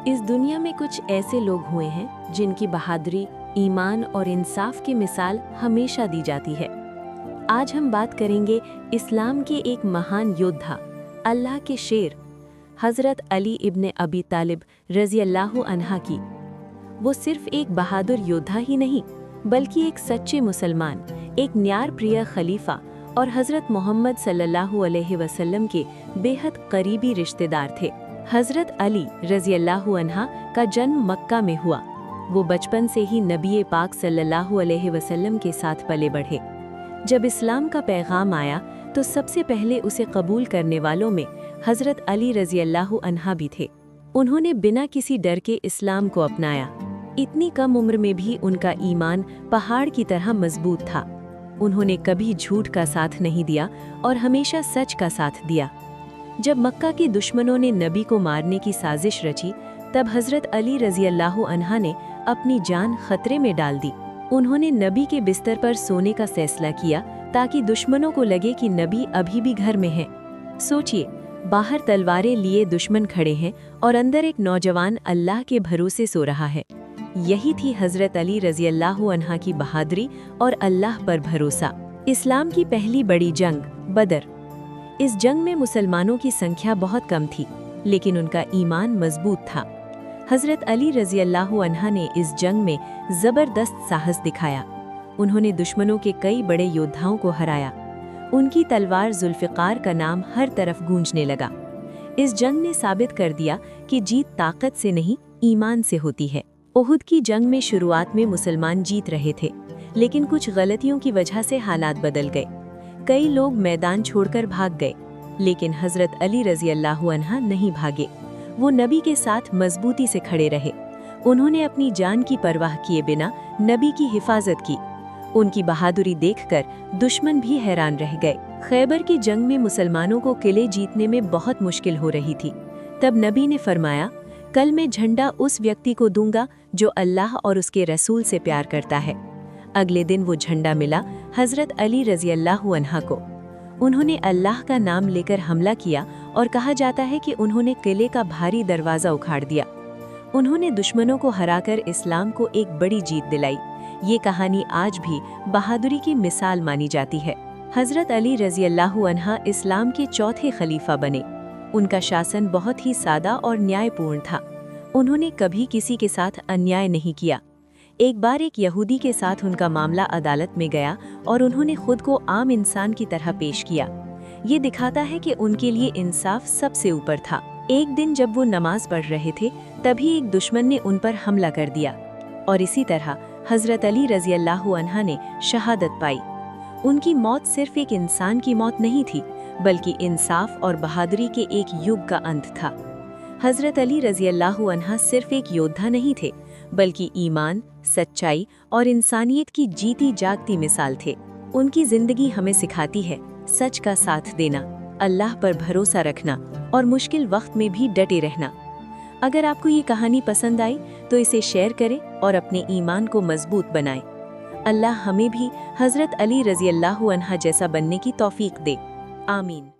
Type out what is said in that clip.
इस दुनिया में कुछ ऐसे लोग हुए हैं जिनकी बहादुरी, ईमान और इंसाफ की मिसाल हमेशा दी जाती है। आज हम बात करेंगे इस्लाम के एक महान योद्धा, अल्लाह के शेर, हज़रत अली इब्न अबी तालिब रज़ी अल्लाहु अन्हा की। वो सिर्फ एक बहादुर योद्धा ही नहीं, बल्कि एक सच्चे मुसलमान, एक न्याय प्रिय खलीफा और हज़रत मोहम्मद सल्लल्लाहु अलैहि वसल्लम के बेहद करीबी रिश्तेदार थे। हज़रत अली रज़ी अल्लाहु अन्हा का जन्म मक्का में हुआ। वो बचपन से ही नबी पाक सल्लल्लाहु अलैहि वसल्लम के साथ पले बढ़े। जब इस्लाम का पैगाम आया तो सबसे पहले उसे कबूल करने वालों में हज़रत अली रज़ी अल्लाहु अन्हा भी थे। उन्होंने बिना किसी डर के इस्लाम को अपनाया। इतनी कम उम्र में भी उनका ईमान पहाड़ की तरह मजबूत था। उन्होंने कभी झूठ का साथ नहीं दिया और हमेशा सच का साथ दिया। जब मक्का के दुश्मनों ने नबी को मारने की साजिश रची, तब हज़रत अली रज़ी अल्लाहु अन्हा ने अपनी जान खतरे में डाल दी। उन्होंने नबी के बिस्तर पर सोने का फैसला किया ताकि दुश्मनों को लगे कि नबी अभी भी घर में हैं। सोचिए, बाहर तलवारें लिए दुश्मन खड़े हैं और अंदर एक नौजवान अल्लाह के भरोसे सो रहा है। यही थी हज़रत अली रज़ी अल्लाहु अन्हा की बहादुरी और अल्लाह पर भरोसा। इस्लाम की पहली बड़ी जंग, बदर। इस जंग में मुसलमानों की संख्या बहुत कम थी, लेकिन उनका ईमान मजबूत था। हज़रत अली रज़ी अल्लाहु अन्हा ने इस जंग में ज़बरदस्त साहस दिखाया। उन्होंने दुश्मनों के कई बड़े योद्धाओं को हराया। उनकी तलवार जुल्फ़िकार का नाम हर तरफ गूंजने लगा। इस जंग ने साबित कर दिया कि जीत ताकत से नहीं, ईमान से होती है। उहुद की जंग में शुरुआत में मुसलमान जीत रहे थे, लेकिन कुछ गलतियों की वजह से हालात बदल गए। कई लोग मैदान छोड़कर भाग गए, लेकिन हज़रत अली रज़ी अल्लाहु अन्हा नहीं भागे। वो नबी के साथ मजबूती से खड़े रहे। उन्होंने अपनी जान की परवाह किए बिना नबी की हिफाजत की। उनकी बहादुरी देखकर दुश्मन भी हैरान रह गए। खैबर की जंग में मुसलमानों को किले जीतने में बहुत मुश्किल हो रही थी। तब नबी ने फरमाया, कल मैं झंडा उस व्यक्ति को दूंगा जो अल्लाह और उसके रसूल से प्यार करता है। अगले दिन वो झंडा मिला हज़रत अली रज़ी अल्लाहु अन्हा को। उन्होंने अल्लाह का नाम लेकर हमला किया और कहा जाता है कि उन्होंने किले का भारी दरवाज़ा उखाड़ दिया। उन्होंने दुश्मनों को हराकर इस्लाम को एक बड़ी जीत दिलाई। ये कहानी आज भी बहादुरी की मिसाल मानी जाती है। हज़रत अली रज़ी अल्लाहु अन्हा इस्लाम के चौथे खलीफा बने। उनका शासन बहुत ही सादा और न्यायपूर्ण था। उन्होंने कभी किसी के साथ अन्याय नहीं किया। एक बार एक यहूदी के साथ उनका मामला अदालत में गया और उन्होंने खुद को आम इंसान की तरह पेश किया। ये दिखाता है कि उनके लिए इंसाफ सबसे ऊपर था। एक दिन जब वो नमाज पढ़ रहे थे, तभी एक दुश्मन ने उन पर हमला कर दिया और इसी तरह हज़रत अली रज़ी अल्लाहु अन्हा ने शहादत पाई। उनकी मौत सिर्फ एक इंसान की मौत नहीं थी, बल्कि इंसाफ और बहादुरी के एक युग का अंत था। हज़रत अली रज़ी अल्लाहु अन्हा सिर्फ एक योद्धा नहीं थे, बल्कि ईमान, सच्चाई और इंसानियत की जीती जागती मिसाल थे। उनकी जिंदगी हमें सिखाती है सच का साथ देना, अल्लाह पर भरोसा रखना और मुश्किल वक्त में भी डटे रहना। अगर आपको ये कहानी पसंद आई तो इसे शेयर करें और अपने ईमान को मजबूत बनाएं। अल्लाह हमें भी हज़रत अली रज़ी अल्लाहु अन्हा जैसा बनने की तौफीक दे। आमीन।